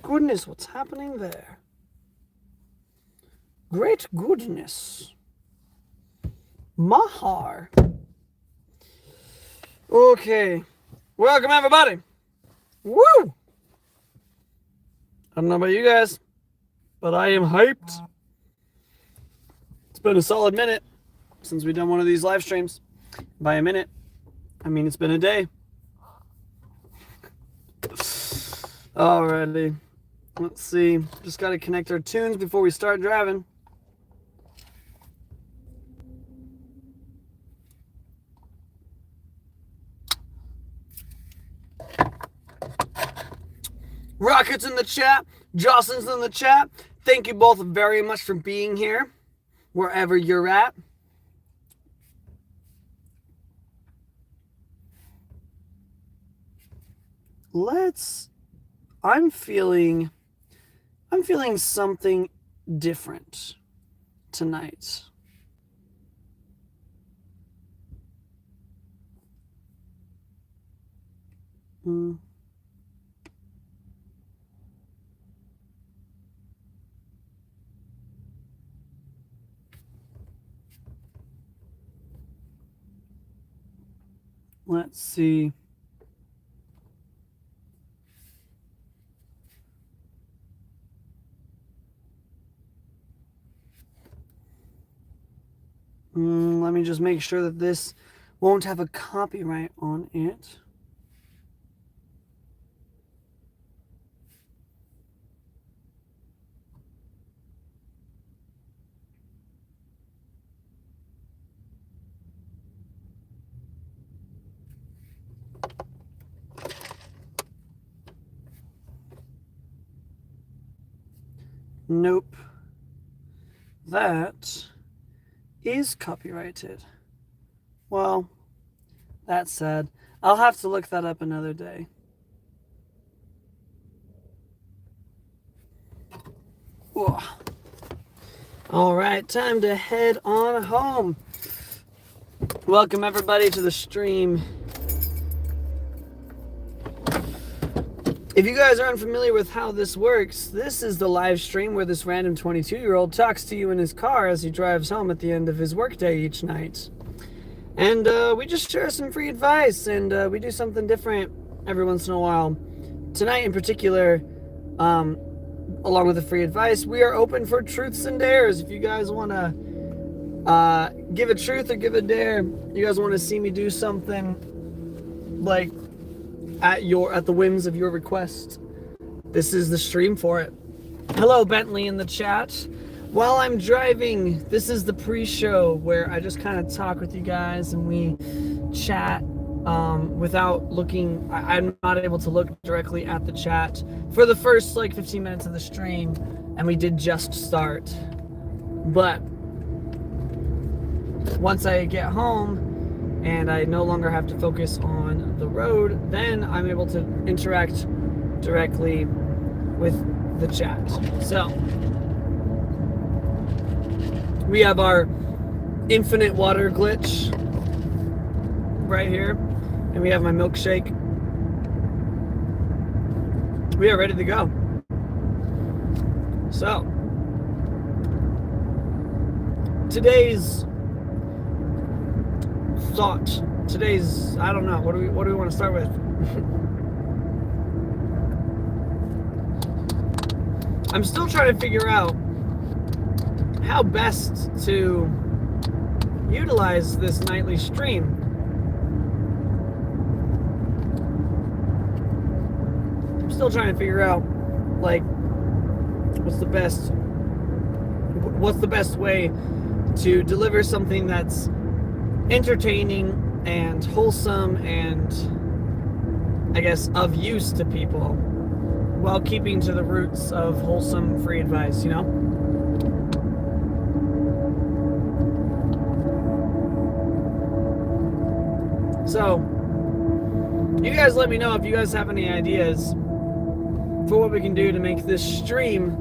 goodness, what's happening there? Great goodness. Mahar. Okay. Welcome, everybody. Woo! I don't know about you guys, but I am hyped. It's been a solid minute since we've done one of these live streams. By a minute, I mean it's been a day. Alrighty. Let's see. Just got to connect our tunes before we start driving. Rockets in the chat. Jocelyn's in the chat. Thank you both very much for being here, wherever you're at. I'm feeling something different tonight. Let's see. Let me just make sure that this won't have a copyright on it. Nope. That is copyrighted. Well, that's sad. I'll have to look that up another day. Whoa. All right, time to head on home. Welcome everybody to the stream. If you guys aren't familiar with how this works, this is the live stream where this random 22-year-old talks to you in his car as he drives home at the end of his workday each night. And we just share some free advice, and we do something different every once in a while. Tonight in particular, along with the free advice, we are open for truths and dares. If you guys want to give a truth or give a dare, you guys want to see me do something like at the whims of your request, this is the stream for it. Hello, Bentley in the chat. While I'm driving, this is the pre-show where I just kind of talk with you guys and we chat without looking. I'm not able to look directly at the chat for the first 15 minutes of the stream, and we did just start. But once I get home and I no longer have to focus on the road, then I'm able to interact directly with the chat. So we have our infinite water glitch right here, and we have my milkshake. We are ready to go. So today's thought. I don't know. What do we want to start with? I'm still trying to figure out how best to utilize this nightly stream. I'm still trying to figure out what's the best way to deliver something that's entertaining and wholesome and I guess of use to people while keeping to the roots of wholesome free advice, you know? So you guys let me know if you guys have any ideas for what we can do to make this stream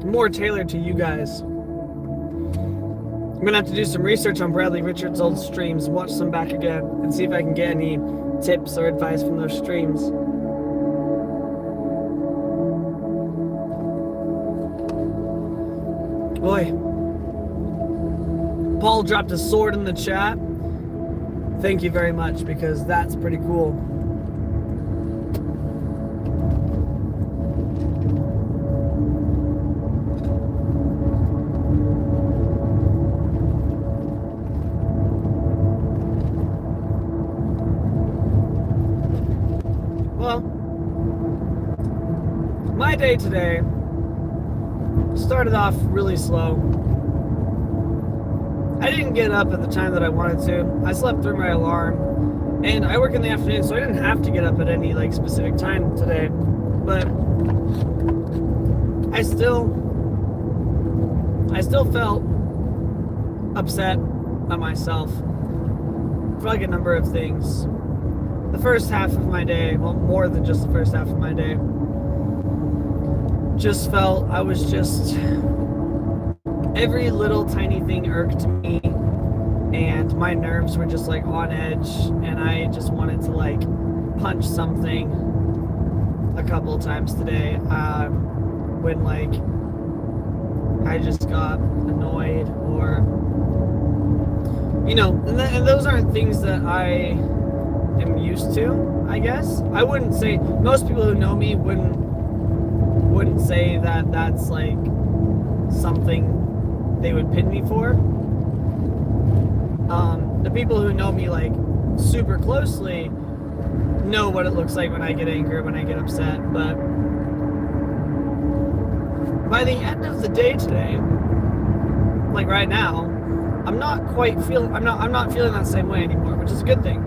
more tailored to you guys. I'm gonna have to do some research on Bradley Richards' old streams, watch some back again, and see if I can get any tips or advice from those streams. Boy. Paul dropped a sword in the chat. Thank you very much, because that's pretty cool. Well, my day today started off really slow. I didn't get up at the time that I wanted to. I slept through my alarm, and I work in the afternoon, so I didn't have to get up at any like specific time today. But I still felt upset at myself for like a number of things. The first half of my day, well, more than just the first half of my day, just felt I was just, every little tiny thing irked me, and my nerves were just like on edge, and I just wanted to like punch something a couple of times today, when like I just got annoyed, or, you know, and those aren't things that I am used to, I guess. I wouldn't say, most people who know me wouldn't say that that's like something they would pin me for. The people who know me like super closely know what it looks like when I get angry, when I get upset. But by the end of the day today, like right now, I'm not feeling that same way anymore, which is a good thing.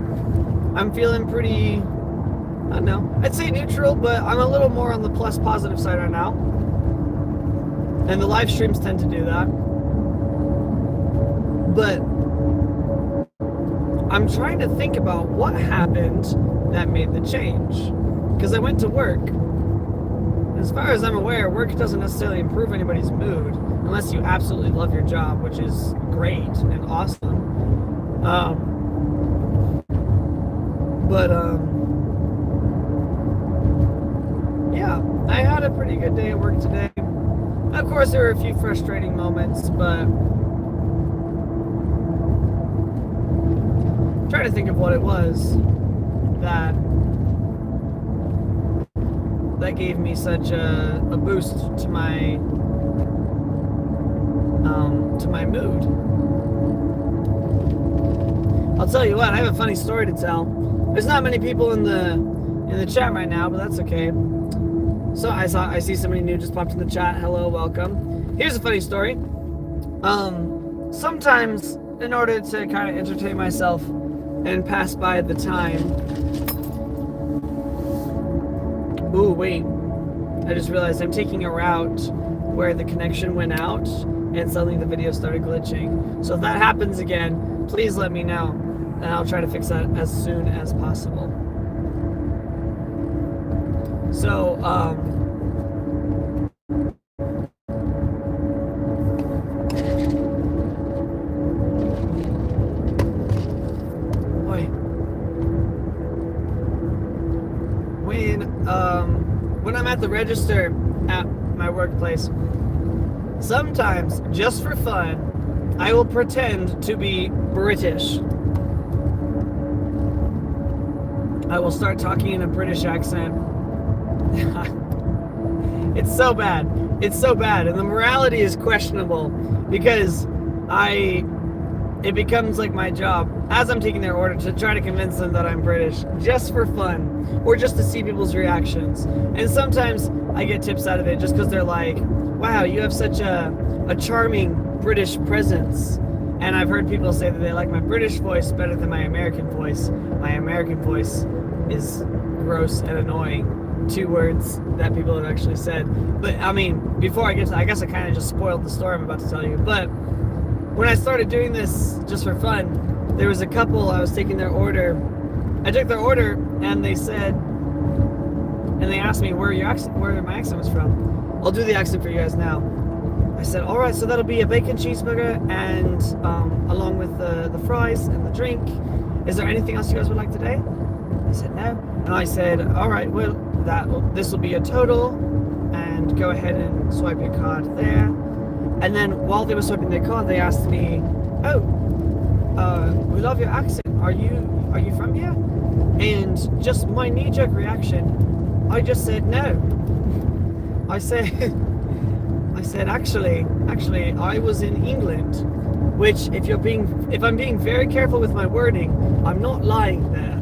I'm feeling pretty, I don't know, I'd say neutral, but I'm a little more on the plus positive side right now. And the live streams tend to do that. But I'm trying to think about what happened that made the change. Because I went to work. As far as I'm aware, work doesn't necessarily improve anybody's mood unless you absolutely love your job, which is great and awesome. Yeah, I had a pretty good day at work today. Of course, there were a few frustrating moments, but I'm trying to think of what it was that gave me such a boost to my mood. I'll tell you what, I have a funny story to tell. There's not many people in the chat right now, but that's okay. So I see somebody new just popped in the chat. Hello, welcome. Here's a funny story. Sometimes in order to kind of entertain myself and pass by the time. Ooh, wait. I just realized I'm taking a route where the connection went out and suddenly the video started glitching. So if that happens again, please let me know, and I'll try to fix that as soon as possible. So, when I'm at the register at my workplace, sometimes, just for fun, I will pretend to be British. I will start talking in a British accent. It's so bad. It's so bad. And the morality is questionable because it becomes like my job as I'm taking their order to try to convince them that I'm British, just for fun, or just to see people's reactions. And sometimes I get tips out of it just because they're like, wow, you have such a charming British presence. And I've heard people say that they like my British voice better than my American voice. My American voice is gross and annoying. 2 words that people have actually said. But I mean, before I get to, I guess I kind of just spoiled the story I'm about to tell you. But when I started doing this just for fun, there was a couple, I was taking their order. I took their order and they said, and they asked me where my accent was from. I'll do the accent for you guys now. I said, all right, so that'll be a bacon cheeseburger and along with the fries and the drink. Is there anything else you guys would like today? They said no. And I said, all right, well, this will be a total, and go ahead and swipe your card there. And then while they were swiping their card, they asked me, "Oh, we love your accent. Are you from here?" And just my knee-jerk reaction, I just said no. I said, actually, I was in England, which if I'm being very careful with my wording, I'm not lying there.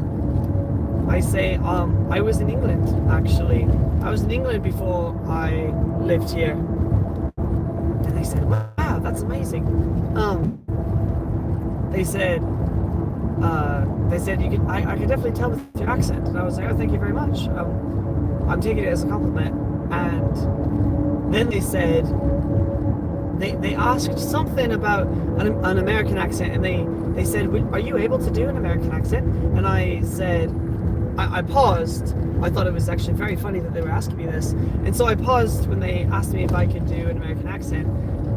I say, I was in England, actually. I was in England before I lived here. And they said, wow, that's amazing. They said you can, I could definitely tell with your accent. And I was like, oh, thank you very much. I'm taking it as a compliment. And then they said, they asked something about an American accent, and they said, are you able to do an American accent? And I said, I paused. I thought it was actually very funny that they were asking me this. And so I paused when they asked me if I could do an American accent.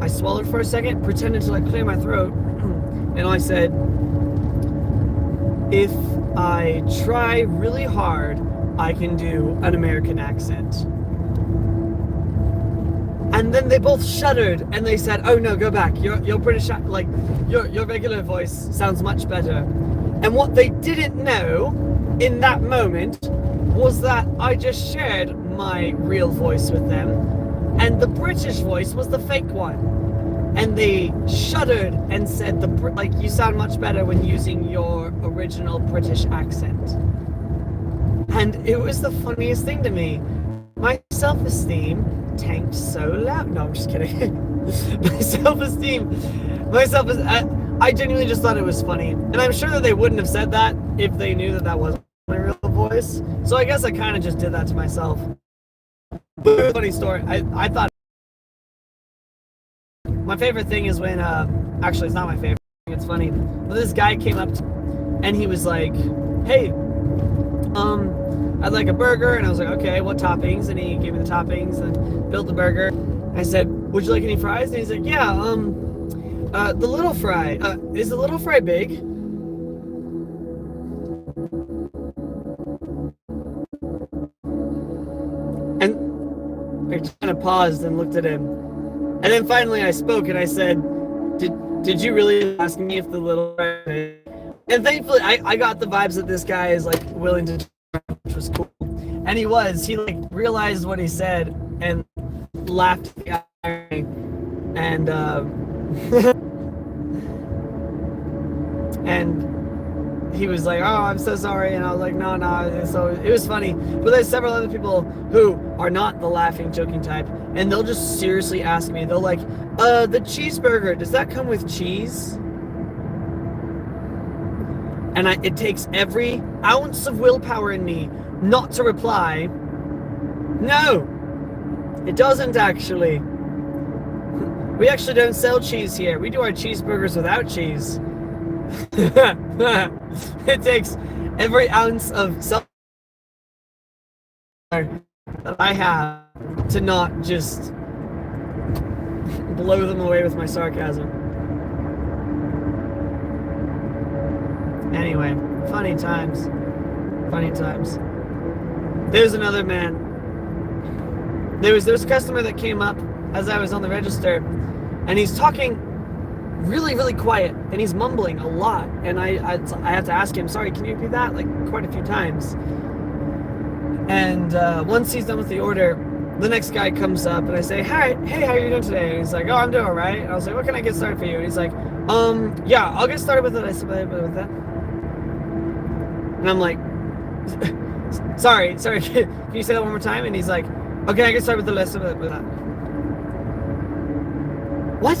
I swallowed for a second, pretended to clear my throat, and I said, if I try really hard, I can do an American accent. And then they both shuddered and they said, oh no, go back. Your British, your regular voice sounds much better. And what they didn't know in that moment was that I just shared my real voice with them, and the British voice was the fake one. And they shuddered and said, you sound much better when using your original British accent. And it was the funniest thing to me. My self-esteem tanked so loud. No, I'm just kidding. I genuinely just thought it was funny. And I'm sure that they wouldn't have said that if they knew that that wasn't my real voice. So I guess I kind of just did that to myself. But it was a funny story. I thought my favorite thing is when, actually it's not my favorite thing, it's funny. But this guy came up to me and he was like, hey, I'd like a burger. And I was like, okay, what toppings? And he gave me the toppings and built the burger. I said, would you like any fries? And he's like, yeah, the little fry. Is the little fry big? And I kind of paused and looked at him. And then finally I spoke and I said, did you really ask me if the little fry is big? And thankfully I got the vibes that this guy is willing to, which was cool. And he realized what he said and laughed at me. And and he was like, oh, I'm so sorry. And I was like, no. So it was funny. But there's several other people who are not the laughing, joking type, and they'll just seriously ask me, they'll the cheeseburger, does that come with cheese? And it takes every ounce of willpower in me not to reply, no, it doesn't actually. We actually don't sell cheese here. We do our cheeseburgers without cheese. It takes every ounce of self that I have to not just blow them away with my sarcasm. Anyway, funny times. There's another man. There's a customer that came up as I was on the register, and he's talking really, really quiet, and he's mumbling a lot, and I have to ask him, sorry, can you repeat that? Quite a few times. And once he's done with the order, the next guy comes up, and I say, hey, how are you doing today? And he's like, oh, I'm doing all right. And I was like, what can I get started for you? And he's like, yeah, I'll get started with it. I said, with that. And I'm like, sorry, can you say that one more time? And he's like, okay, I can start with the list of it with that. What?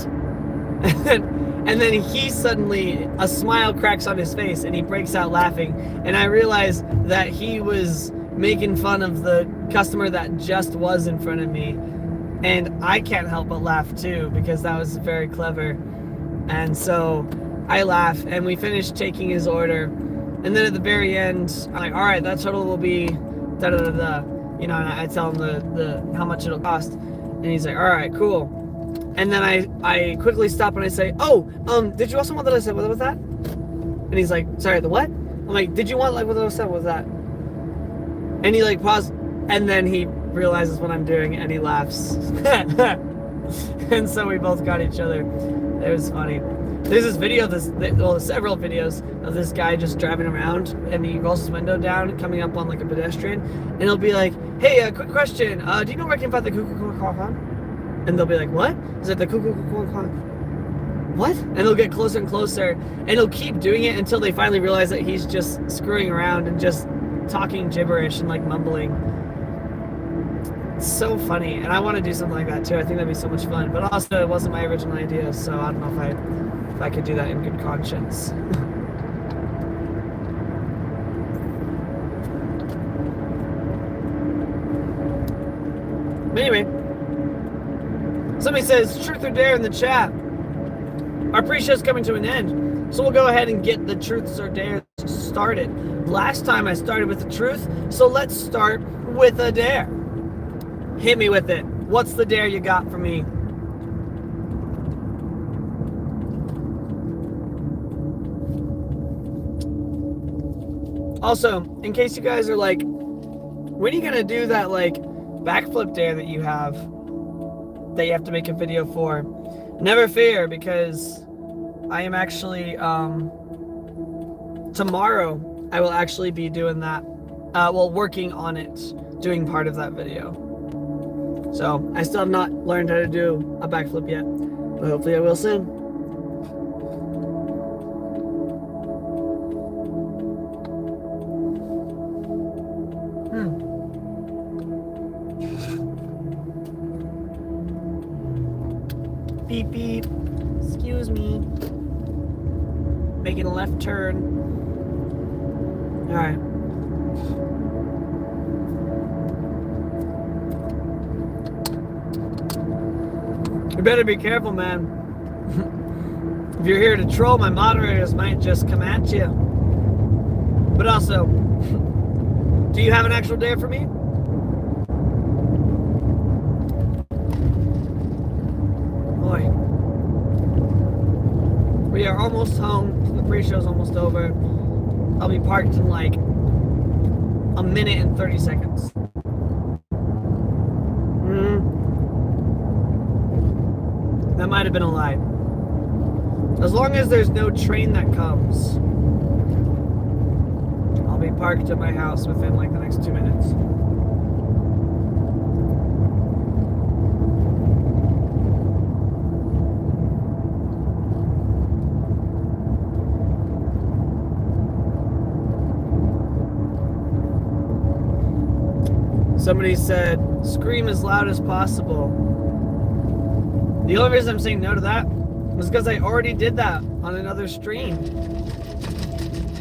And then he suddenly, a smile cracks on his face and he breaks out laughing. And I realize that he was making fun of the customer that just was in front of me. And I can't help but laugh too, because that was very clever. And so I laugh, and we finished taking his order. And then at the very end, I'm like, all right, that total will be da-da-da-da. And I tell him the how much it'll cost. And he's like, all right, cool. And then I quickly stop and I say, oh, did you also want that? I said, what was that? And he's like, sorry, the what? I'm like, did you want what I said? What was that? And he paused, and then he realizes what I'm doing and he laughs. And so we both got each other. It was funny. There's this video, several videos of this guy just driving around, and he rolls his window down, coming up on like a pedestrian, and he'll be like, "Hey, quick question. Do you know where I can find the cuckoo clock?" And they'll be like, "What?" Is it the cuckoo clock? What? And they'll get closer and closer, and he'll keep doing it until they finally realize that he's just screwing around and just talking gibberish and like mumbling. It's so funny, and I want to do something like that too. I think that'd be so much fun. But also, it wasn't my original idea, so I don't know if I could do that in good conscience. But anyway, somebody says truth or dare in the chat. Our pre-show's coming to an end, so we'll go ahead and get the truths or dares started. Last time I started with the truth, so let's start with a dare. Hit me with it. What's the dare you got for me? Also, in case you guys are like, when are you gonna do that like backflip dare that you have to make a video for? Never fear, because I am actually tomorrow I will actually be doing that, working on it, doing part of that video. So I still have not learned how to do a backflip yet, but hopefully I will soon. Beep beep. Excuse me. Making a left turn. All right. You better be careful, man. If you're here to troll, my moderators might just come at you. But also, do you have an actual dare for me? Boy. We are almost home. The pre-show's almost over. I'll be parked in like a minute and 30 seconds. That might have been a lie. As long as there's no train that comes, I'll be parked at my house within like the next 2 minutes. Somebody said, scream as loud as possible. The only reason I'm saying no to that was because I already did that on another stream.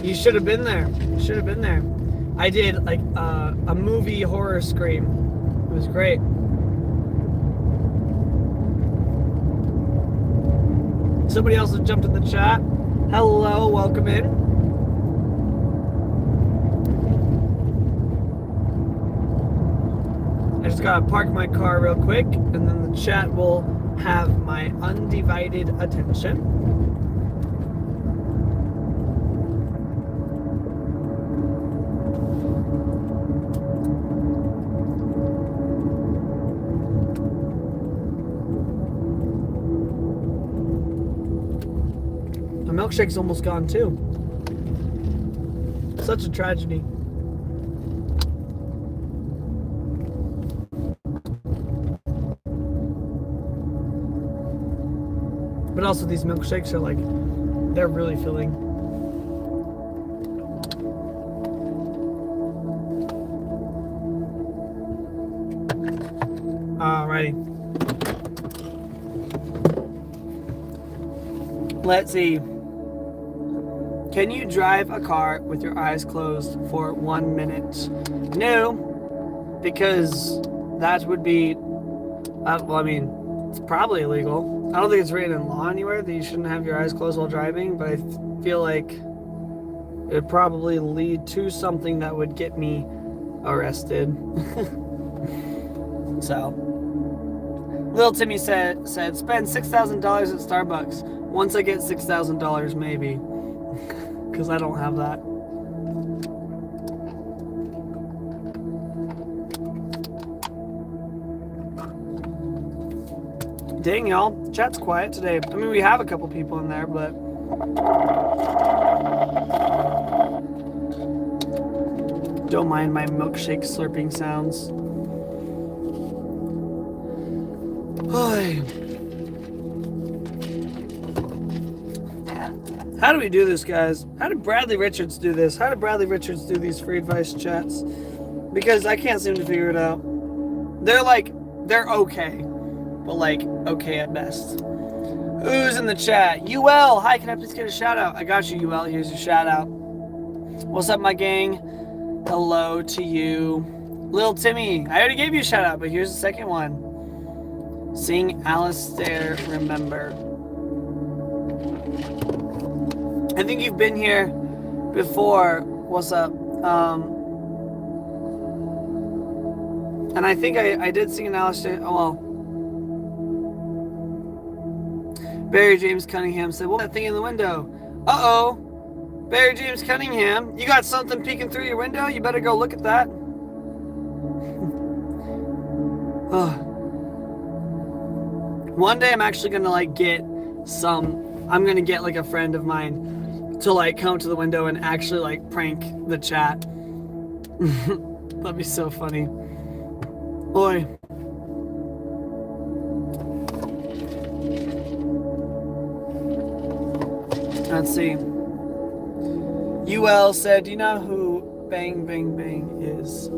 You should have been there. You should have been there. I did like a movie horror scream. It was great. Somebody else has jumped in the chat. Hello, welcome in. I just gotta park my car real quick, and then the chat will have my undivided attention. My milkshake's almost gone too. Such a tragedy. But also these milkshakes are like, they're really filling. Alrighty. Let's see. Can you drive a car with your eyes closed for 1 minute? No, because that would be, well, I mean, it's probably illegal. I don't think it's written in law anywhere that you shouldn't have your eyes closed while driving, but I feel like it would probably lead to something that would get me arrested. So, Little Timmy said spend $6,000 at Starbucks. Once I get $6,000, maybe. Because I don't have that. Dang, y'all. Chat's quiet today. I mean, we have a couple people in there, but... Don't mind my milkshake slurping sounds. How do we do this, guys? How did Bradley Richards do this? How did Bradley Richards do these free advice chats? Because I can't seem to figure it out. They're okay. But like, okay at best. Who's in the chat? UL! Hi, can I please get a shout out? I got you, UL. Here's your shout out. What's up, my gang? Hello to you. Lil Timmy. I already gave you a shout out, but here's the second one. Sing Alistair Remember. I think you've been here before. What's up? And I think I did sing an Alistair. Oh, well. Barry James Cunningham said, what's that thing in the window? Uh-oh. Barry James Cunningham, you got something peeking through your window? You better go look at that. One day I'm actually going to like I'm going to get like a friend of mine to like come to the window and actually like prank the chat. That'd be so funny. Boy. Let's see. UL said, do you know who Bang Bang Bang is?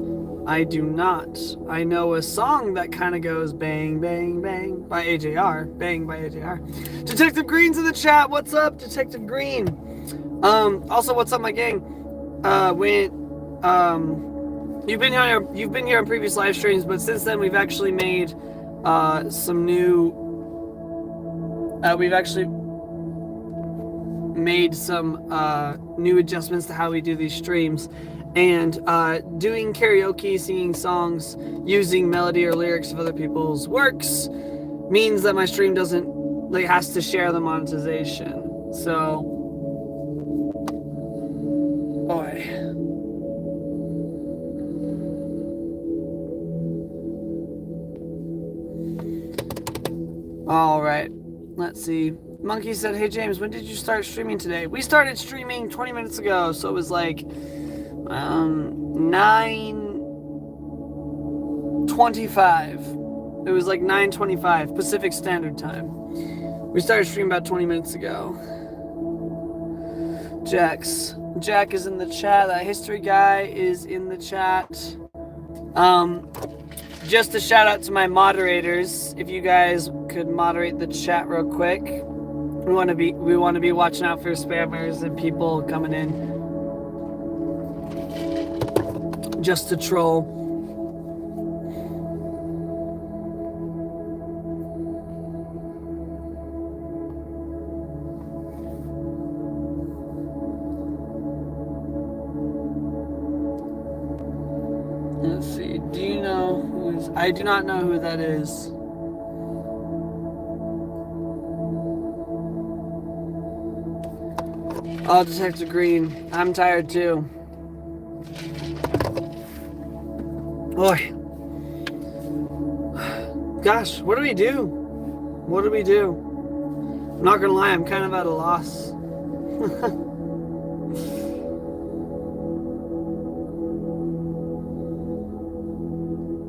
I do not. I know a song that kind of goes Bang Bang Bang by AJR. Bang by AJR. Detective Green's in the chat. What's up, Detective Green? Also, what's up, my gang? You've been here on previous live streams, but since then we've actually made some new. We've actually made some new adjustments to how we do these streams, and doing karaoke, singing songs using melody or lyrics of other people's works means that my stream doesn't like has to share the monetization. So boy. All right, let's see. Monkey said, hey James, when did you start streaming today? We started streaming 20 minutes ago, so it was like 9:25. It was like 9:25 Pacific Standard Time. We started streaming about 20 minutes ago. Jack is in the chat. That history guy is in the chat. Just a shout out to my moderators. If you guys could moderate the chat real quick. We want to be watching out for spammers and people coming in just to troll. Let's see. Do you know who's? I do not know who that is. Oh, Detective Green, I'm tired too. Boy. Gosh, what do we do? What do we do? I'm not gonna lie, I'm kind of at a loss.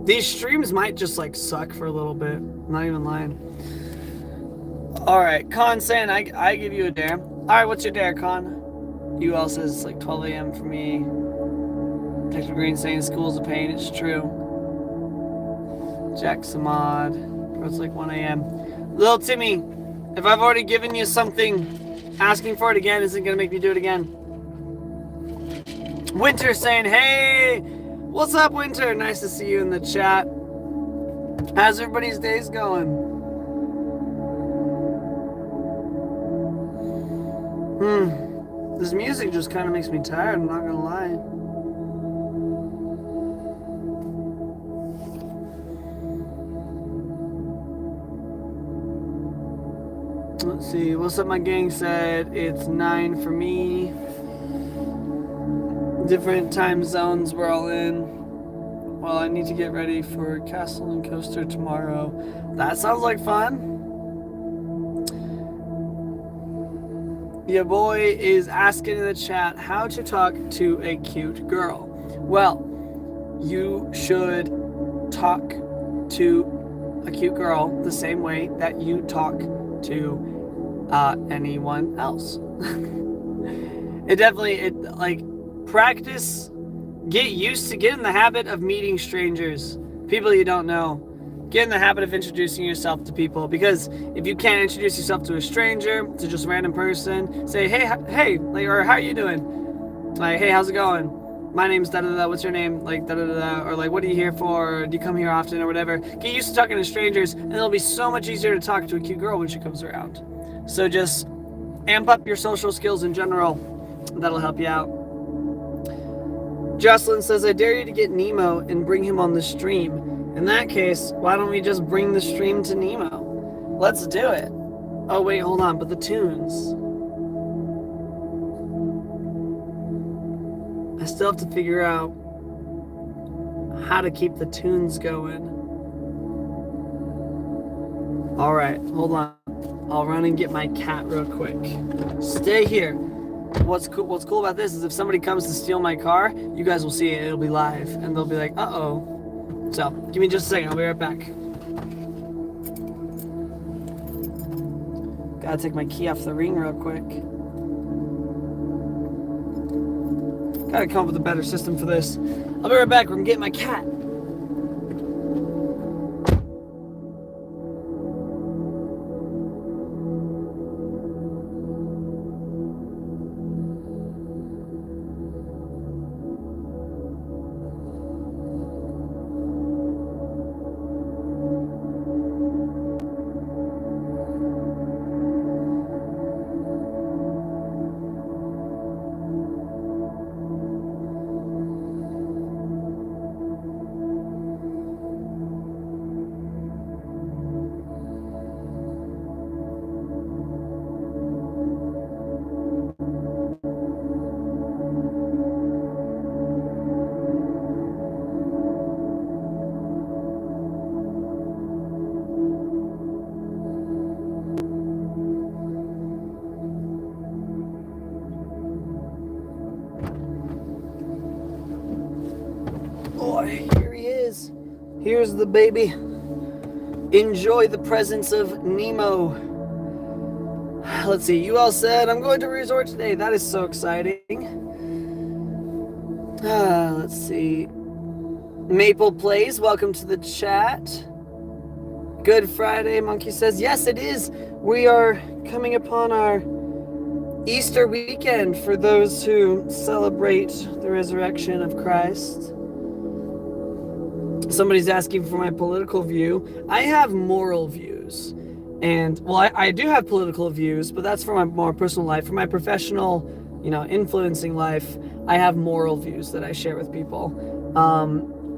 These streams might just like suck for a little bit. I'm not even lying. Alright, Con saying I give you a dare. Alright, what's your dare, Con? UL says it's like 12 a.m. for me. Detective Green saying school's a pain. It's true. Jack Samad. It's like 1 a.m. Little Timmy, if I've already given you something, asking for it again isn't going to make me do it again. Winter saying, hey, what's up, Winter? Nice to see you in the chat. How's everybody's days going? This music just kind of makes me tired, I'm not gonna lie. Let's see, what's up, my gang said? It's 9 for me. Different time zones we're all in. Well, I need to get ready for Castle and Coaster tomorrow. That sounds like fun. Your boy is asking in the chat how to talk to a cute girl. Well, you should talk to a cute girl the same way that you talk to anyone else. Practice, get in the habit of meeting strangers, people you don't know. Get in the habit of introducing yourself to people, because if you can't introduce yourself to a stranger, to just a random person, say, hey, like, or how are you doing? Like, hey, how's it going? My name's da-da-da, what's your name? Like, da-da-da, or like, what are you here for? Or do you come here often, or whatever? Get used to talking to strangers, and it'll be so much easier to talk to a cute girl when she comes around. So just amp up your social skills in general. That'll help you out. Jocelyn says, I dare you to get Nemo and bring him on the stream. In that case, why don't we just bring the stream to Nemo? Let's do it. Oh, wait, hold on, but the tunes. I still have to figure out how to keep the tunes going. All right, hold on. I'll run and get my cat real quick. Stay here. What's cool about this is if somebody comes to steal my car, you guys will see it. It'll be live, and they'll be like, uh-oh. So, give me just a second. I'll be right back. Gotta take my key off the ring real quick. Gotta come up with a better system for this. I'll be right back. We're gonna get my cat. Here he is. Here's the baby. Enjoy the presence of Nemo. Let's see. You all said, I'm going to a resort today. That is so exciting. Let's see. Maple Plays, welcome to the chat. Good Friday, Monkey says, yes, it is. We are coming upon our Easter weekend for those who celebrate the resurrection of Christ. Somebody's asking for my political view. I have moral views. And, well, I do have political views, but that's for my more personal life. For my professional, influencing life, I have moral views that I share with people.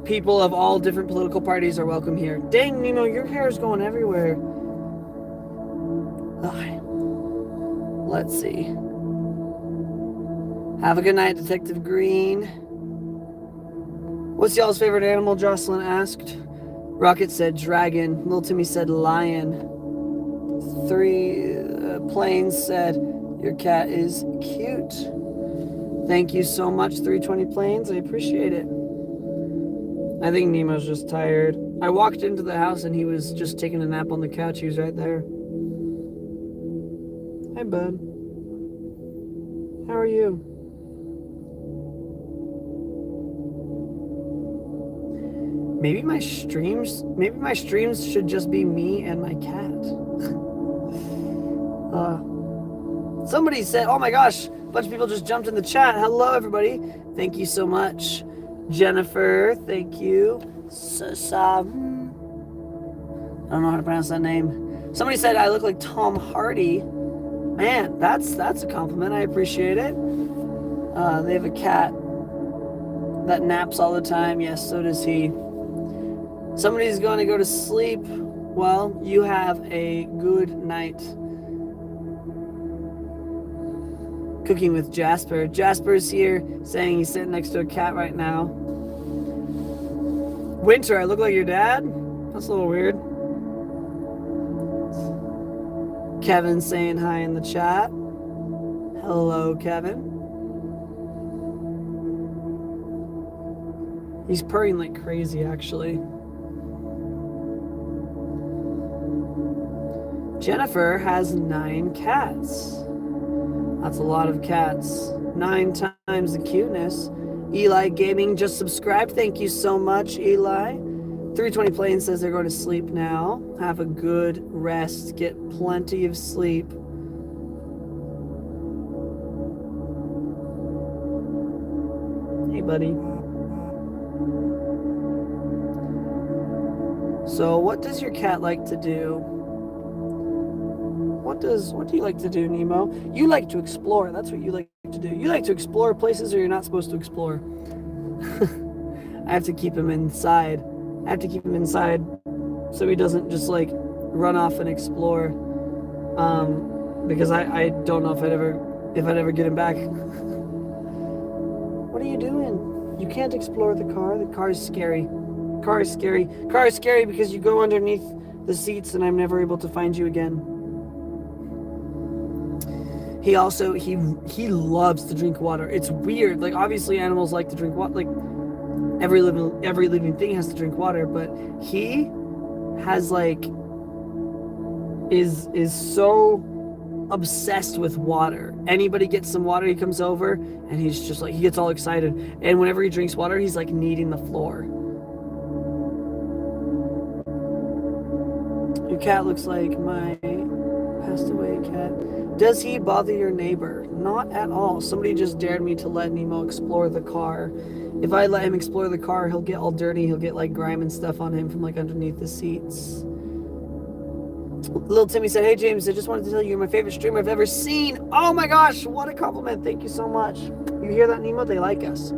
People of all different political parties are welcome here. Dang, Nemo, your hair is going everywhere. Let's see. Have a good night, Detective Green. What's y'all's favorite animal? Jocelyn asked. Rocket said dragon. Little Timmy said lion. 3 Planes said your cat is cute. Thank you so much, 320 Planes. I appreciate it. I think Nemo's just tired. I walked into the house and he was just taking a nap on the couch. He was right there. Hi, bud. How are you? Maybe my streams should just be me and my cat. Somebody said, oh my gosh, a bunch of people just jumped in the chat. Hello, everybody. Thank you so much. Jennifer, thank you. I don't know how to pronounce that name. Somebody said I look like Tom Hardy. Man, that's a compliment. I appreciate it. They have a cat that naps all the time. Yes, so does he. Somebody's going to go to sleep. Well, you have a good night. Cooking with Jasper. Jasper's here saying he's sitting next to a cat right now. Winter, I look like your dad? That's a little weird. Kevin saying hi in the chat. Hello, Kevin. He's purring like crazy, actually. Jennifer has 9 cats. That's a lot of cats. 9 times the cuteness. Eli Gaming just subscribed. Thank you so much, Eli. 320 Plane says they're going to sleep now. Have a good rest. Get plenty of sleep. Hey, buddy. So, what does your cat like to do? What do you like to do, Nemo? You like to explore. That's what you like to do. You like to explore places where you're not supposed to explore. I have to keep him inside. I have to keep him inside so he doesn't just like run off and explore. Because I don't know if I'd ever get him back. What are you doing? You can't explore the car. The car is scary. Car is scary. Car is scary because you go underneath the seats and I'm never able to find you again. He also, he loves to drink water. It's weird. Like, obviously animals like to drink water. Like, every living thing has to drink water, but he has like, is so obsessed with water. Anybody gets some water, he comes over and he's just like, he gets all excited. And whenever he drinks water, he's like kneading the floor. Your cat looks like my passed away cat. Does he bother your neighbor? Not at all. Somebody just dared me to let Nemo explore the car. If I let him explore the car, he'll get all dirty. He'll get like grime and stuff on him from like underneath the seats. Little Timmy said, hey James, I just wanted to tell you you're my favorite streamer I've ever seen. Oh my gosh, what a compliment. Thank you so much. You hear that, Nemo? They like us.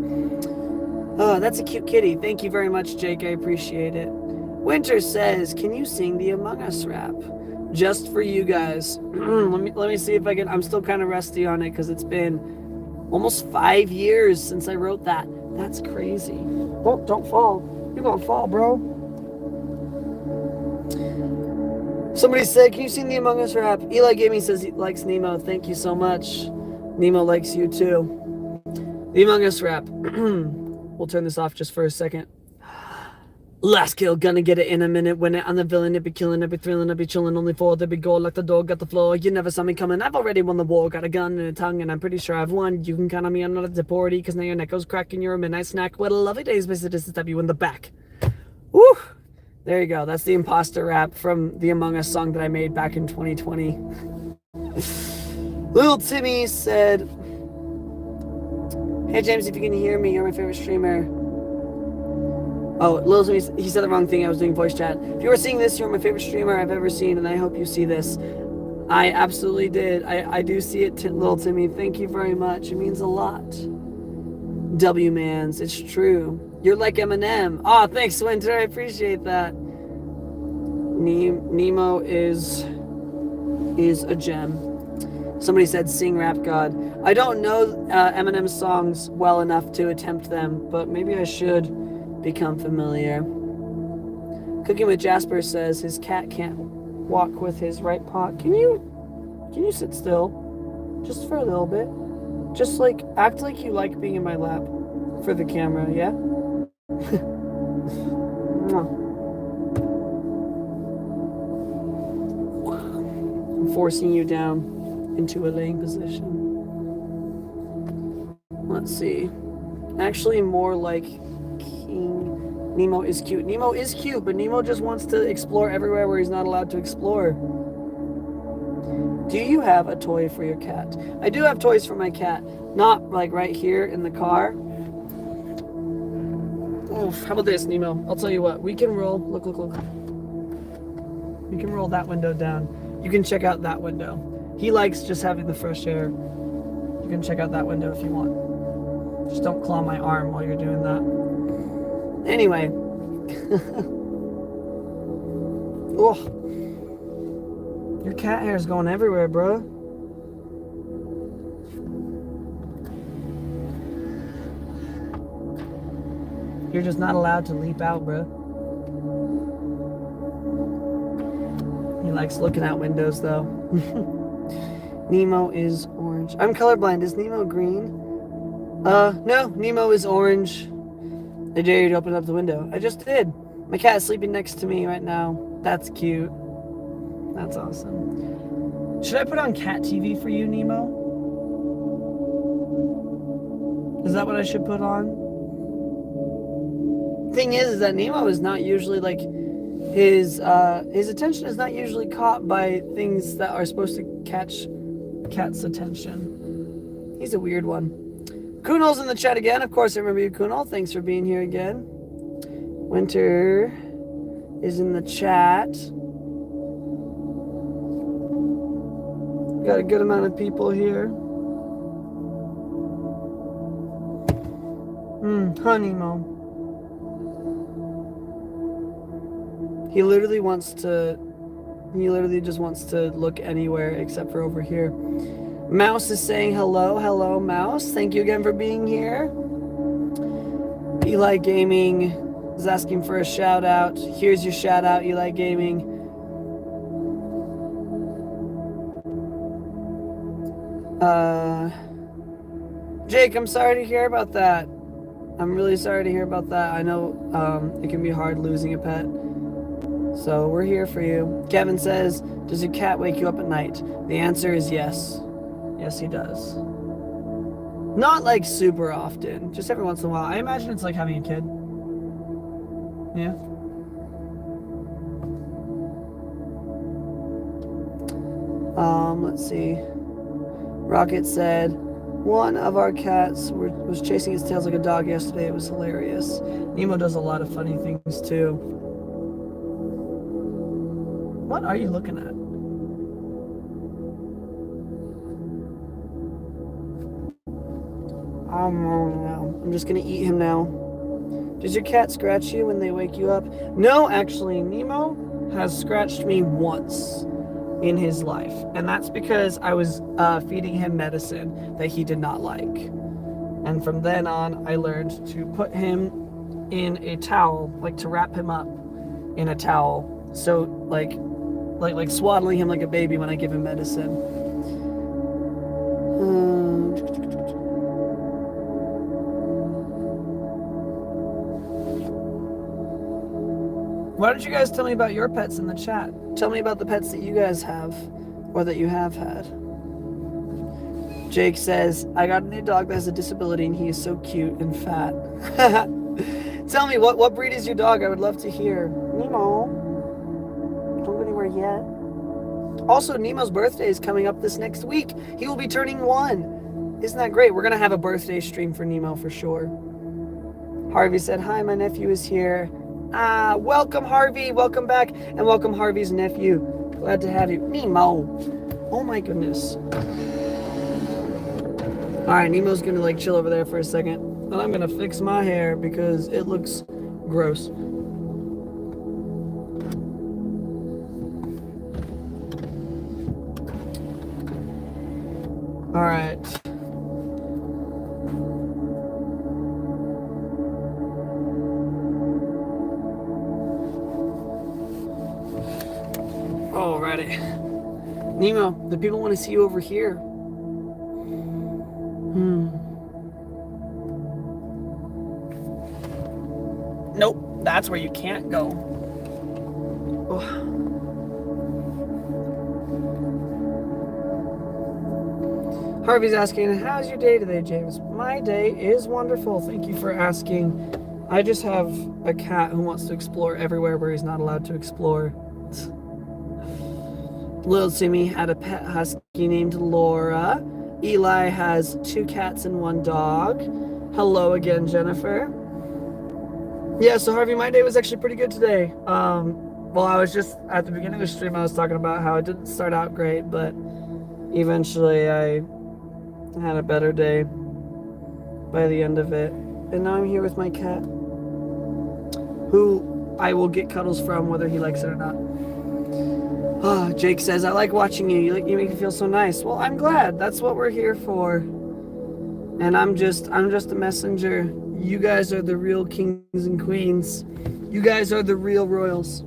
Oh, that's a cute kitty. Thank you very much, Jake. I appreciate it. Winter says, can you sing the Among Us rap? Just for you guys. let me see if I can. I'm still kind of rusty on it because it's been almost 5 years since I wrote that. That's crazy. Oh, don't fall. You're gonna fall, bro. Somebody said, can you sing the Among Us rap? Eli Gaming says he likes Nemo. Thank you so much. Nemo likes you too. The Among Us rap. We'll turn this off just for a second. Last kill, gonna get it in a minute. When it on the villain, it be killing, it be thrilling, it be chilling. Only 4, there be goal like the dog got the floor. You never saw me coming, I've already won the war. Got a gun and a tongue, and I'm pretty sure I've won. You can count on me, I'm not a deportee, cause now your neck goes cracking, you're a midnight snack. What a lovely day is to stab you in the back. Woo! There you go, that's the imposter rap from the Among Us song that I made back in 2020. Little Timmy said, hey James, if you can hear me, you're my favorite streamer. Oh, Lil Timmy, he said the wrong thing. I was doing voice chat. If you were seeing this, you're my favorite streamer I've ever seen, and I hope you see this. I absolutely did. I do see it, Lil Timmy. Thank you very much. It means a lot. W-Mans, it's true. You're like Eminem. Oh, thanks, Winter. I appreciate that. Nemo is a gem. Somebody said sing rap god. I don't know Eminem's songs well enough to attempt them, but maybe I should become familiar. Cooking with Jasper says his cat can't walk with his right paw. Can you sit still? Just for a little bit. Just like act like you like being in my lap for the camera, yeah? I'm forcing you down into a laying position. Let's see. Actually more like Nemo is cute. Nemo is cute, but Nemo just wants to explore everywhere where he's not allowed to explore. Do you have a toy for your cat? I do have toys for my cat. Not like right here in the car. Oof, how about this, Nemo? I'll tell you what. We can roll. Look. We can roll that window down. You can check out that window. He likes just having the fresh air. You can check out that window if you want. Just don't claw my arm while you're doing that. Anyway. Oh. Your cat hair's going everywhere, bro. You're just not allowed to leap out, bro. He likes looking out windows, though. Nemo is orange. I'm colorblind. Is Nemo green? No. Nemo is orange. I dare you to open up the window. I just did. My cat is sleeping next to me right now. That's cute. That's awesome. Should I put on cat TV for you, Nemo? Is that what I should put on? Thing is that Nemo is not usually like his attention is not usually caught by things that are supposed to catch cat's attention. He's a weird one. Kunal's in the chat again. Of course I remember you, Kunal. Thanks for being here again. Winter is in the chat. Got a good amount of people here. Nemo. He literally just wants to look anywhere except for over here. Mouse is saying hello. Hello, Mouse. Thank you again for being here. Eli Gaming is asking for a shout out. Here's your shout out, Eli Gaming. Jake, I'm sorry to hear about that. I'm really sorry to hear about that. I know it can be hard losing a pet. So we're here for you. Kevin says, does your cat wake you up at night? The answer is yes. Yes, he does. Not like super often, just every once in a while. I imagine it's like having a kid. Yeah. Let's see. Rocket said, one of our cats was chasing its tails like a dog yesterday. It was hilarious. Nemo does a lot of funny things too. What are you looking at? I'm just gonna eat him now. Does your cat scratch you when they wake you up? No, actually, Nemo has scratched me once in his life, and that's because I was feeding him medicine that he did not like. And from then on, I learned to put him in a towel, like to wrap him up in a towel. So like swaddling him like a baby when I give him medicine. Why don't you guys tell me about your pets in the chat? Tell me about the pets that you guys have, or that you have had. Jake says, I got a new dog that has a disability and he is so cute and fat. Tell me, what breed is your dog? I would love to hear. Nemo. Don't go anywhere yet. Also, Nemo's birthday is coming up this next week. He will be turning 1. Isn't that great? We're going to have a birthday stream for Nemo for sure. Harvey said, hi, my nephew is here. Welcome, Harvey. Welcome back. And welcome, Harvey's nephew. Glad to have you. Nemo. Oh, my goodness. All right, Nemo's going to like chill over there for a second. And I'm going to fix my hair because it looks gross. All right. Alrighty. Nemo, the people want to see you over here. Nope, that's where you can't go. Oh. Harvey's asking, how's your day today, James? My day is wonderful. Thank you for asking. I just have a cat who wants to explore everywhere where he's not allowed to explore. Little Timmy had a pet husky named Laura. Eli has 2 cats and 1 dog. Hello again, Jennifer. Yeah, so Harvey, my day was actually pretty good today. Well, I was just, at the beginning of the stream, I was talking about how it didn't start out great, but eventually I had a better day by the end of it. And now I'm here with my cat, who I will get cuddles from whether he likes it or not. Oh, Jake says, I like watching you. You make me feel so nice. Well, I'm glad. That's what we're here for. And I'm just a messenger. You guys are the real kings and queens. You guys are the real royals.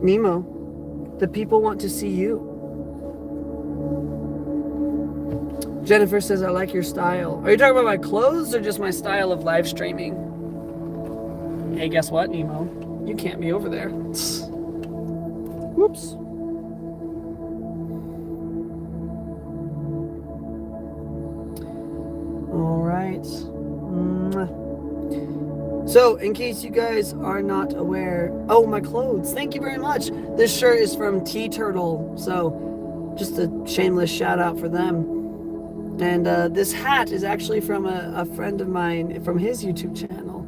Nemo, the people want to see you. Jennifer says, I like your style. Are you talking about my clothes or just my style of live streaming? Hey, guess what, Nemo? You can't be over there. Whoops. All right. So, in case you guys are not aware, oh, my clothes. Thank you very much. This shirt is from Tea Turtle, so just a shameless shout out for them. And this hat is actually from a friend of mine from his YouTube channel.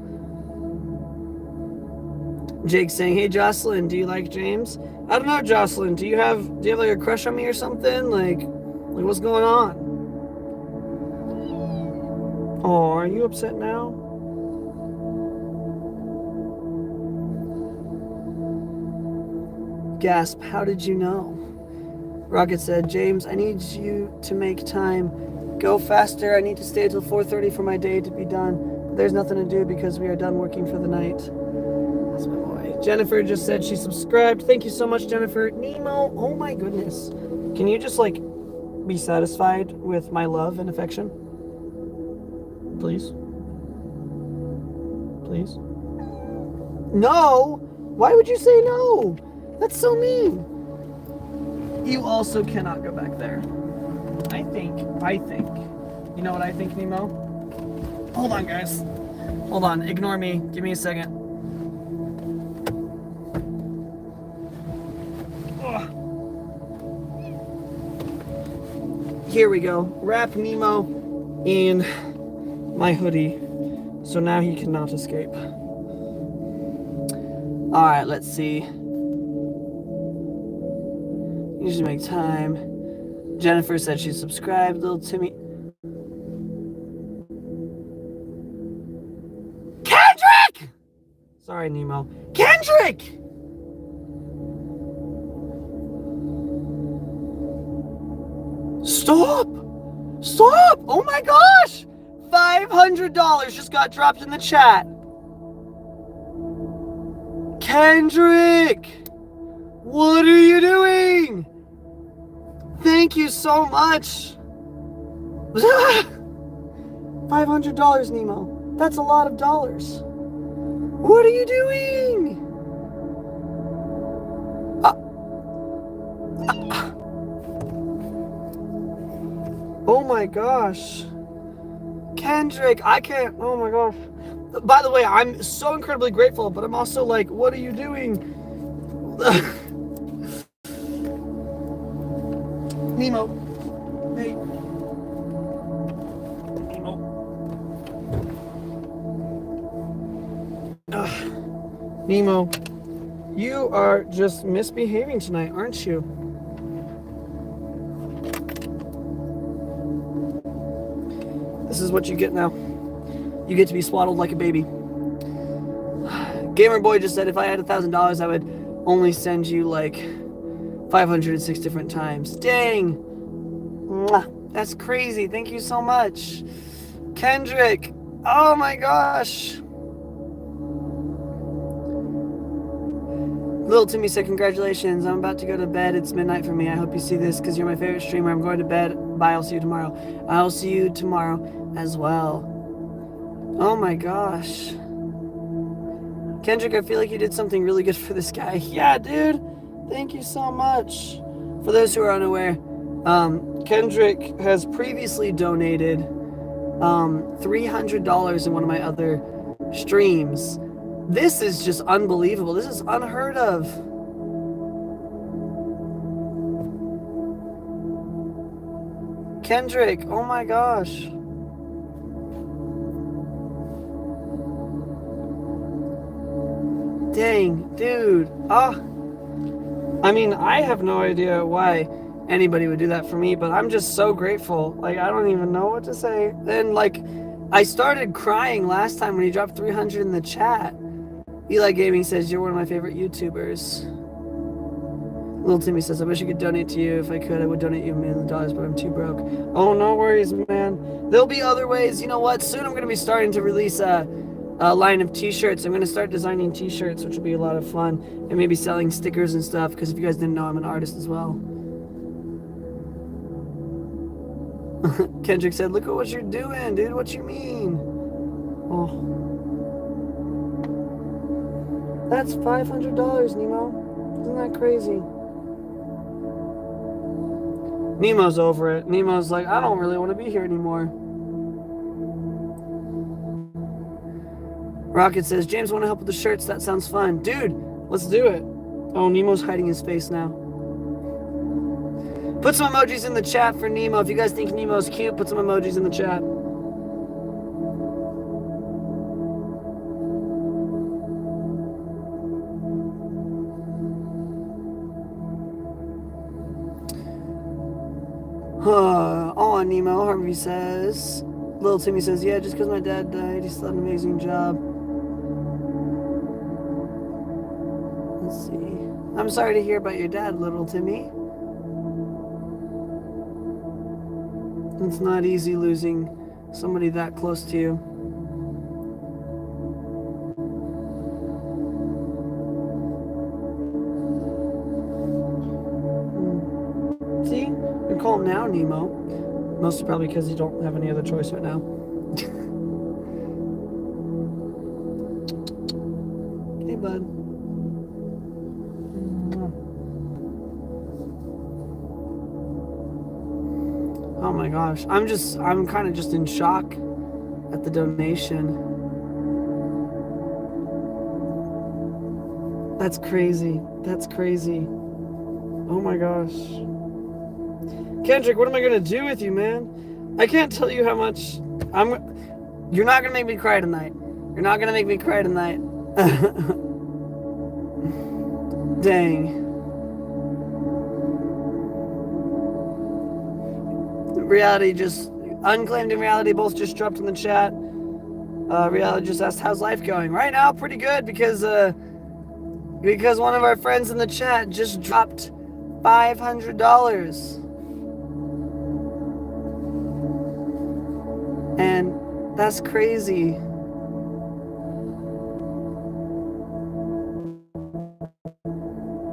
Jake's saying, "Hey, Jocelyn, do you like James?" I don't know, Jocelyn. Do you have like a crush on me or something? Like what's going on? Oh, are you upset now? Gasp, how did you know? Rocket said, "James, I need you to make time. Go faster. I need to stay until 4:30 for my day to be done. But there's nothing to do because we are done working for the night." That's my boy. Jennifer just said she subscribed. Thank you so much, Jennifer. Nemo, oh my goodness. Can you just be satisfied with my love and affection? Please? Please? No! Why would you say no? That's so mean. You also cannot go back there. I think. You know what I think, Nemo? Hold on, guys. Hold on. Ignore me. Give me a second. Ugh. Here we go. Wrap Nemo in my hoodie, so now he cannot escape. Alright, let's see. You should make time. Jennifer said she subscribed. Little Timmy. Kendrick! Sorry, Nemo. Kendrick! Stop! Stop! Oh my gosh! $500 just got dropped in the chat. Kendrick! What are you doing? Thank you so much. $500, Nemo. That's a lot of dollars. What are you doing? Oh my gosh. Kendrick, I can't. Oh my gosh. By the way, I'm so incredibly grateful, but I'm also like, what are you doing? Nemo. Hey. Nemo. Nemo, you are just misbehaving tonight, aren't you? This is what you get now. You get to be swaddled like a baby. Gamer Boy just said if I had $1,000, I would only send you 506 different times. Dang! Mwah. That's crazy. Thank you so much. Kendrick! Oh my gosh! Little Timmy said, congratulations. I'm about to go to bed. It's midnight for me. I hope you see this because you're my favorite streamer. I'm going to bed. Bye. I'll see you tomorrow. I'll see you tomorrow as well. Oh my gosh. Kendrick, I feel like you did something really good for this guy. Yeah, dude. Thank you so much. For those who are unaware, Kendrick has previously donated $300 in one of my other streams. This is just unbelievable. This is unheard of. Kendrick, oh my gosh. Dang, dude. I mean, I have no idea why anybody would do that for me, but I'm just so grateful. I don't even know what to say. Then, I started crying last time when he dropped 300 in the chat. Eli Gaming says, you're one of my favorite YouTubers. Little Timmy says, I wish I could donate to you. If I could, I would donate you $1 million, but I'm too broke. Oh, no worries, man. There'll be other ways. You know what? Soon I'm going to be starting to release a line of t-shirts. I'm going to start designing t-shirts, which will be a lot of fun. And maybe selling stickers and stuff, because if you guys didn't know, I'm an artist as well. Kendrick said, look at what you're doing, dude. What you mean? Oh. That's $500, Nemo. Isn't that crazy? Nemo's over it. Nemo's like, I don't really want to be here anymore. Rocket says, James, want to help with the shirts? That sounds fun. Dude, let's do it. Oh, Nemo's hiding his face now. Put some emojis in the chat for Nemo. If you guys think Nemo's cute, put some emojis in the chat. Oh, Nemo, Harvey says. Little Timmy says, yeah, just because my dad died, he still had an amazing job. Let's see. I'm sorry to hear about your dad, little Timmy. It's not easy losing somebody that close to you. See? You're calm now, Nemo. Mostly probably because you don't have any other choice right now. Hey, bud. Oh my gosh. I'm kind of just in shock at the donation. That's crazy. That's crazy. Oh my gosh. Kendrick, what am I gonna do with you, man? I can't tell you how much you're not gonna make me cry tonight. You're not gonna make me cry tonight. Dang. Reality just unclaimed and reality both just dropped in the chat. Reality just asked, how's life going? Right now, pretty good because one of our friends in the chat just dropped $500. And that's crazy.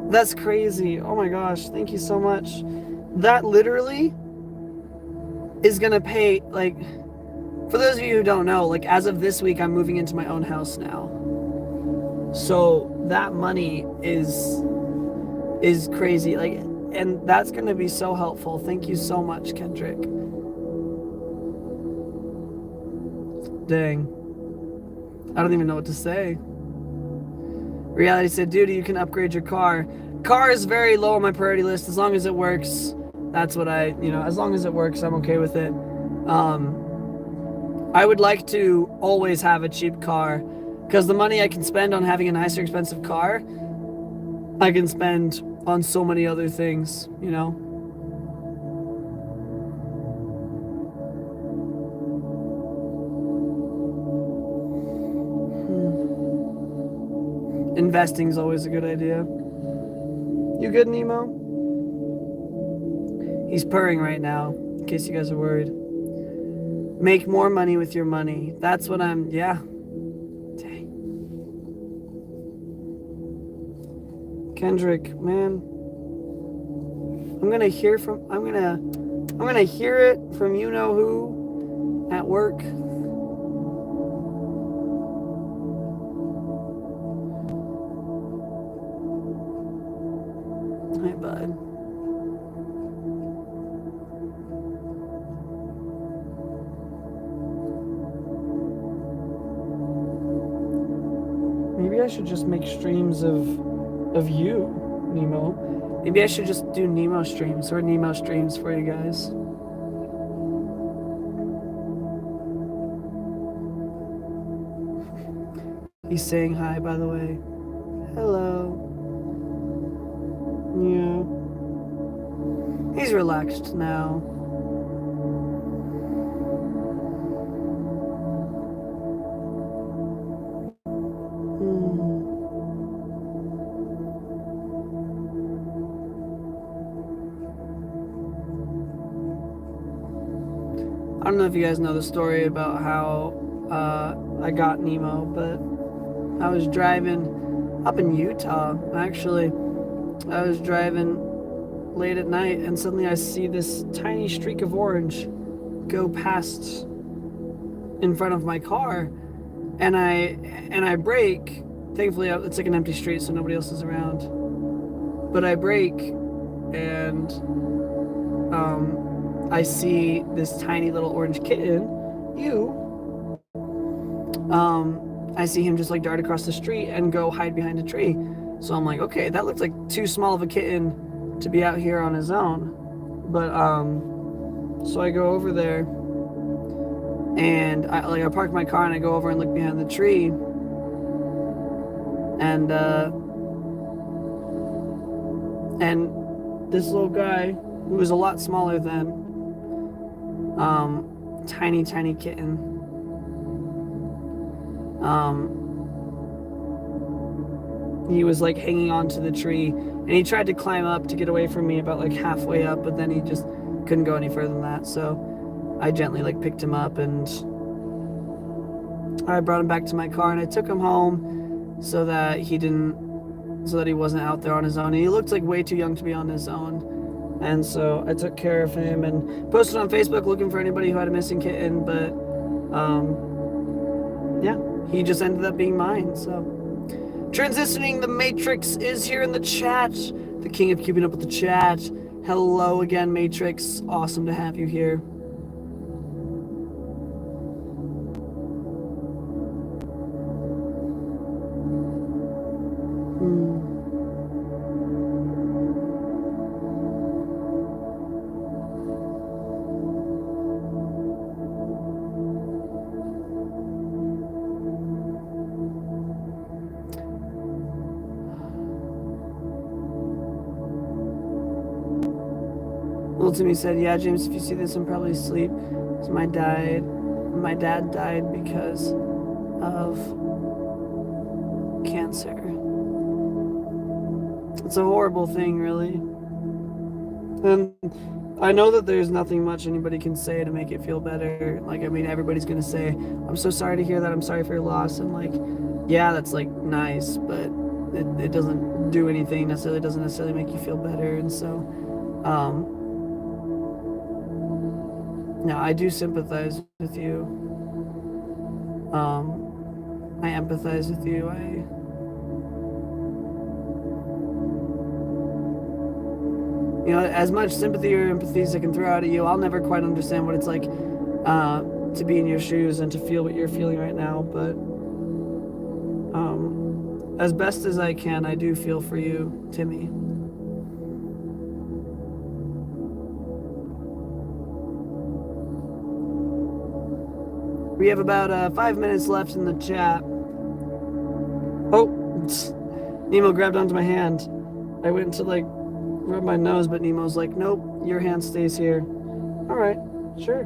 That's crazy. Oh my gosh, thank you so much. That literally is gonna pay, like, for those of you who don't know, like, as of this week, I'm moving into my own house now. So that money is crazy. Like, and that's gonna be so helpful. Thank you so much, Kendrick. Dang. I don't even know what to say. Reality said, dude, you can upgrade your car. Car is very low on my priority list. As long as it works, that's what as long as it works, I'm okay with it. I would like to always have a cheap car because the money I can spend on having a nicer, expensive car, I can spend on so many other things, you know? Investing is always a good idea. You good, Nemo? He's purring right now, in case you guys are worried. Make more money with your money. That's what yeah. Dang. Kendrick, man. I'm gonna hear it from you know who at work. Hi, bud. Maybe I should just make streams of you, Nemo. Maybe I should just do Nemo streams or Nemo streams for you guys. He's saying hi, by the way. Hello. Yeah. He's relaxed now. I don't know if you guys know the story about how I got Nemo, but I was driving up in Utah, actually. I was driving late at night and suddenly I see this tiny streak of orange go past in front of my car, and I brake. Thankfully, it's like an empty street, so nobody else is around. But I brake, and I see this tiny little orange kitten. I see him just like dart across the street and go hide behind a tree. So I'm like, okay, that looks like too small of a kitten to be out here on his own. But so I go over there, and I park my car and I go over and look behind the tree, and this little guy, who was a lot smaller than tiny kitten, he was like hanging onto the tree, and he tried to climb up to get away from me about like halfway up, but then he just couldn't go any further than that. So I gently like picked him up, and I brought him back to my car, and I took him home so that he wasn't out there on his own. And he looked like way too young to be on his own, and so I took care of him and posted on Facebook looking for anybody who had a missing kitten. But yeah, he just ended up being mine. So transitioning, the Matrix is here in the chat, the king of keeping up with the chat. Hello again, Matrix. Awesome to have you here. Timmy said, yeah, James, if you see this, I'm probably asleep. So my dad died because of cancer. It's a horrible thing, really. And I know that there's nothing much anybody can say to make it feel better. Like, I mean, everybody's gonna say, I'm so sorry to hear that, I'm sorry for your loss. And like, yeah, that's like nice, but it doesn't do anything necessarily, doesn't necessarily make you feel better. And so, no, I do sympathize with you. I empathize with you. As much sympathy or empathy as I can throw out at you, I'll never quite understand what it's like to be in your shoes and to feel what you're feeling right now. But as best as I can, I do feel for you, Timmy. We have about 5 minutes left in the chat. Oh, Nemo grabbed onto my hand. I went to like rub my nose, but Nemo's like, nope, your hand stays here. All right, sure.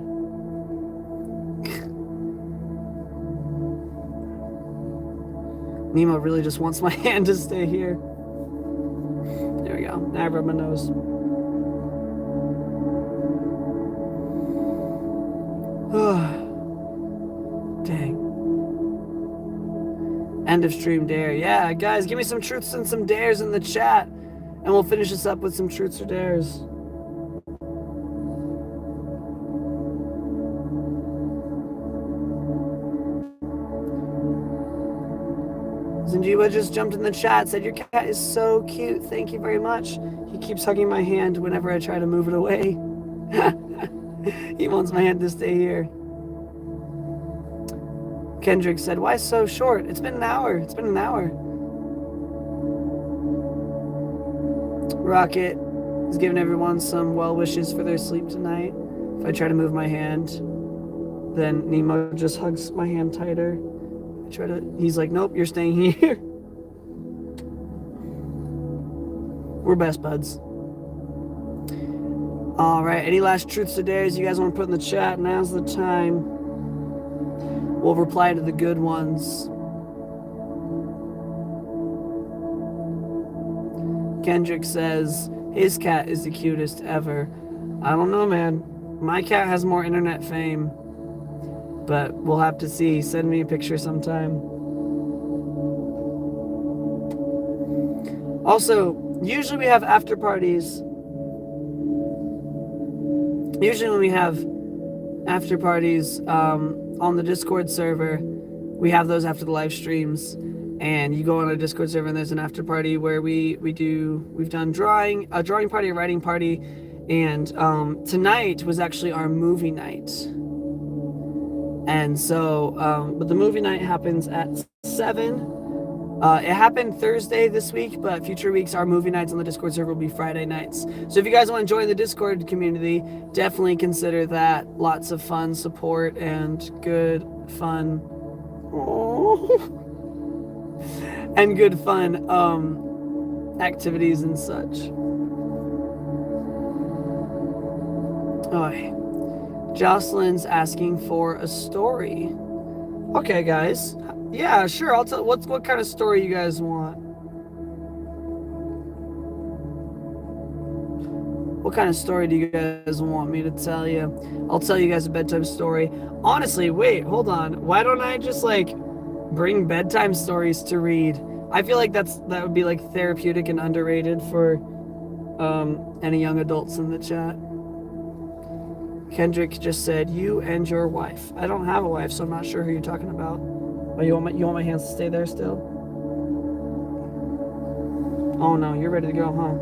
Nemo really just wants my hand to stay here. There we go. Now I rub my nose. Dang. End of stream dare. Yeah, guys, give me some truths and some dares in the chat, and we'll finish this up with some truths or dares. Zinjiwa just jumped in the chat, said your cat is so cute. Thank you very much. He keeps hugging my hand whenever I try to move it away. He wants my hand to stay here. Kendrick said, why so short? It's been an hour. It's been an hour. Rocket is giving everyone some well wishes for their sleep tonight. If I try to move my hand, then Nemo just hugs my hand tighter. He's like, nope, you're staying here. We're best buds. All right, any last truths or dares you guys want to put in the chat? Now's the time. We'll reply to the good ones. Kendrick says, his cat is the cutest ever. I don't know, man. My cat has more internet fame. But we'll have to see. Send me a picture sometime. Also, usually we have after parties. Usually when we have after parties on the Discord server. We have those after the live streams, and you go on a Discord server and there's an after party where we've done a drawing party, a writing party, and tonight was actually our movie night. And so, but the movie night happens at 7. It happened Thursday this week, but future weeks our movie nights on the Discord server will be Friday nights. So if you guys want to join the Discord community, definitely consider that. Lots of fun, support, and good fun. And good fun activities and such. Oh, Jocelyn's asking for a story. Okay, guys. Yeah, sure. I'll tell. What kind of story you guys want? What kind of story do you guys want me to tell you? I'll tell you guys a bedtime story. Honestly, wait, hold on. Why don't I just like bring bedtime stories to read? I feel like that would be like therapeutic and underrated for any young adults in the chat. Kendrick just said, you and your wife. I don't have a wife, so I'm not sure who you're talking about. Oh, you want my hands to stay there still? Oh no, you're ready to go, huh?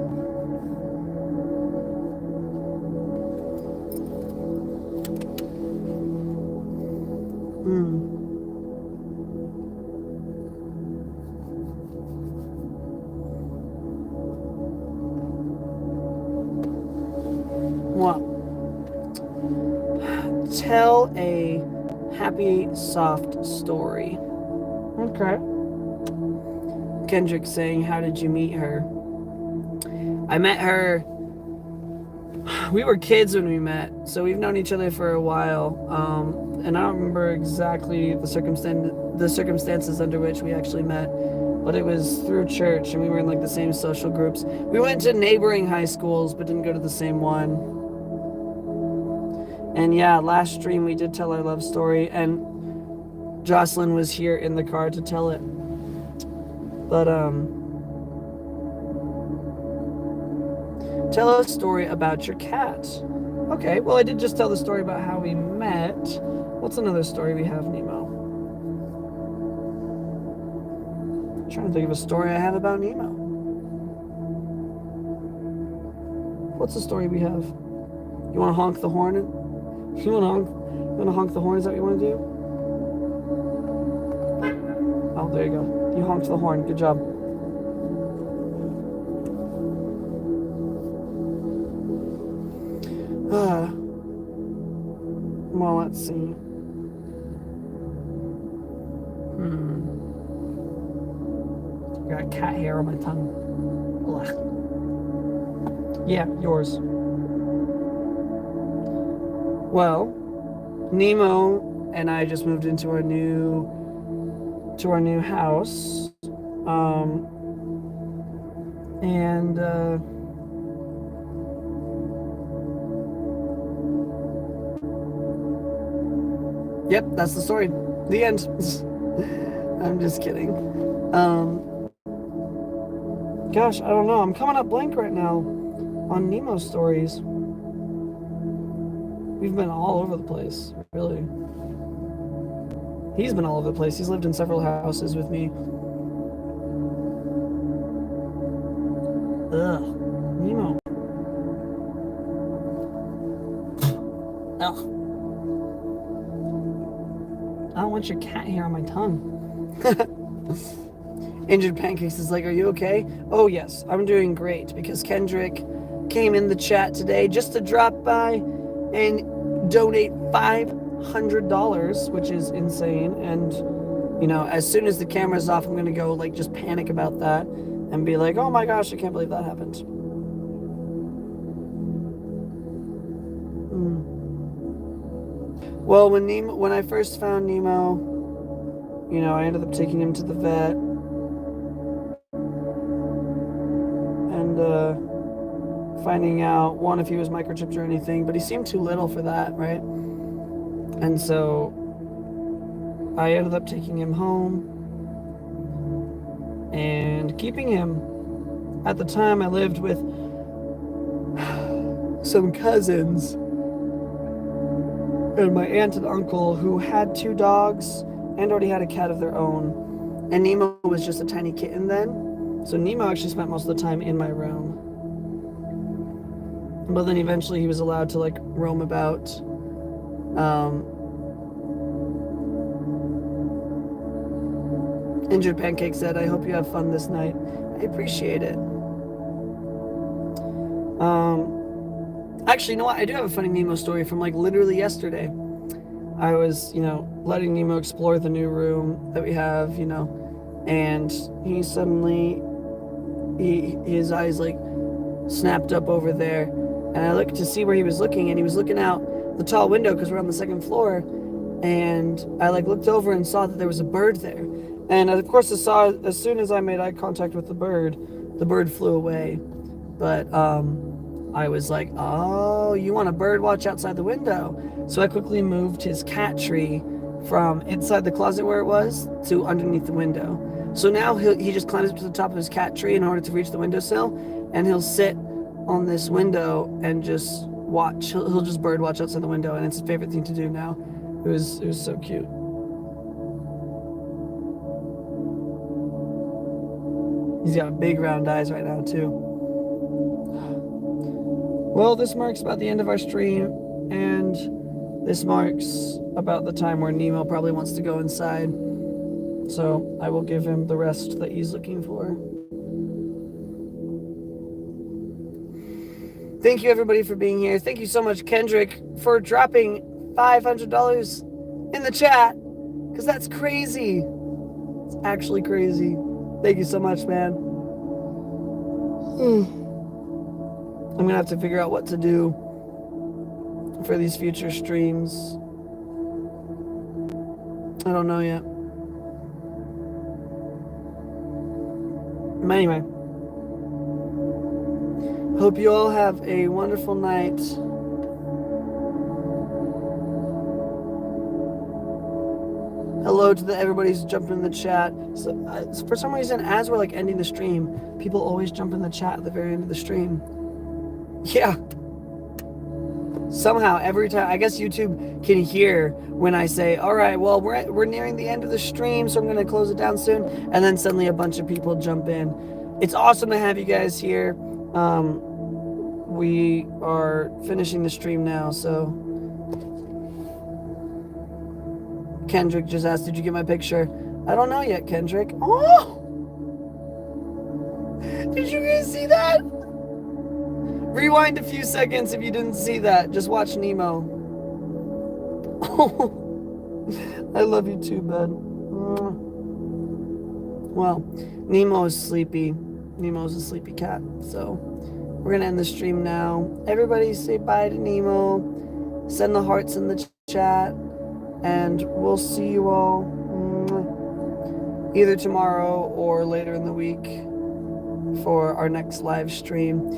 Well, tell a happy, soft story. Okay. Kendrick saying, how did you meet her? I met her, we were kids when we met, so we've known each other for a while, and I don't remember exactly the circumstances under which we actually met, but it was through church, and we were in like the same social groups. We went to neighboring high schools, but didn't go to the same one. And yeah, last stream we did tell our love story, and Jocelyn was here in the car to tell it. But tell a story about your cat. Okay, well I did just tell the story about how we met. What's another story we have, Nemo? I'm trying to think of a story I have about Nemo. What's the story we have? You want to honk the horn? You want to honk the horn? Is that what you want to do? Oh, there you go. You honked the horn. Good job. Well, let's see. Got cat hair on my tongue. Ugh. Yeah, yours. Well, Nemo and I just moved into our new house, and yep, that's the story. The end. I'm just kidding. Gosh, I don't know. I'm coming up blank right now on Nemo stories. We've been all over the place, really. He's been all over the place. He's lived in several houses with me. Ugh. Nemo. Ugh. I don't want your cat hair on my tongue. Injured Pancakes is like, are you okay? Oh, yes. I'm doing great because Kendrick came in the chat today just to drop by and donate $500, which is insane. And, you know, as soon as the camera's off, I'm going to go, like, just panic about that and be like, oh my gosh, I can't believe that happened. Well, when I first found Nemo, you know, I ended up taking him to the vet. And, finding out, one, if he was microchipped or anything, but he seemed too little for that, right? And so I ended up taking him home and keeping him. At the time, I lived with some cousins, and my aunt and uncle who had 2 dogs and already had a cat of their own. And Nemo was just a tiny kitten then. So Nemo actually spent most of the time in my room. But then eventually he was allowed to like roam about. Injured Pancakes said, I hope you have fun this night. I appreciate it. Actually, you know what? I do have a funny Nemo story from like literally yesterday. I was, letting Nemo explore the new room that we have, and he suddenly, his eyes like snapped up over there, and I looked to see where he was looking, and he was looking out the tall window because we're on the 2nd floor, and I like looked over and saw that there was a bird there, and of course I saw as soon as I made eye contact with the bird flew away, but I was like, oh, you want a bird watch outside the window? So I quickly moved his cat tree from inside the closet where it was to underneath the window. So now he just climbs up to the top of his cat tree in order to reach the windowsill, and he'll sit on this window and just watch. He'll just bird watch outside the window, and it's his favorite thing to do now. It was so cute. He's got big round eyes right now too. Well, this marks about the end of our stream, and this marks about the time where Nemo probably wants to go inside. So I will give him the rest that he's looking for. Thank you everybody for being here. Thank you so much, Kendrick, for dropping $500 in the chat, because that's crazy. It's actually crazy. Thank you so much, man. I'm gonna have to figure out what to do for these future streams. I don't know yet. Anyway, hope you all have a wonderful night. Hello to everybody's jumping in the chat. So, for some reason, as we're like ending the stream, people always jump in the chat at the very end of the stream. Yeah. Somehow, every time, I guess YouTube can hear when I say, all right, well, we're nearing the end of the stream, so I'm going to close it down soon. And then suddenly a bunch of people jump in. It's awesome to have you guys here. We are finishing the stream now, so. Kendrick just asked, did you get my picture? I don't know yet, Kendrick. Oh! Did you guys see that? Rewind a few seconds if you didn't see that. Just watch Nemo. Oh, I love you too, bud. Well, Nemo is sleepy. Nemo's a sleepy cat. So we're going to end the stream now. Everybody say bye to Nemo. Send the hearts in the chat. And we'll see you all either tomorrow or later in the week for our next live stream.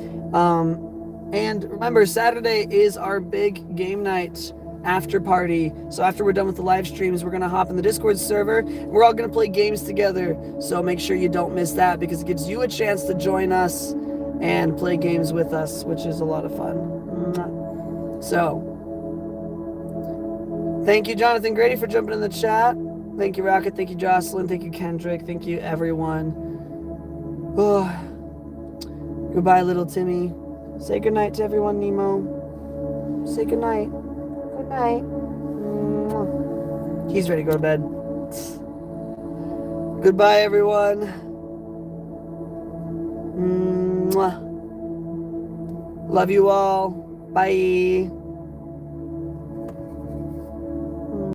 And remember, Saturday is our big game night after party. So after we're done with the live streams, we're going to hop in the Discord server. We're all going to play games together. So make sure you don't miss that, because it gives you a chance to join us and play games with us, which is a lot of fun. So thank you, Jonathan Grady, for jumping in the chat. Thank you, Rocket. Thank you, Jocelyn. Thank you, Kendrick. Thank you, everyone. Oh. Goodbye, little Timmy. Say goodnight to everyone, Nemo. Say goodnight. Good night. He's ready to go to bed. Goodbye, everyone. Love you all. Bye.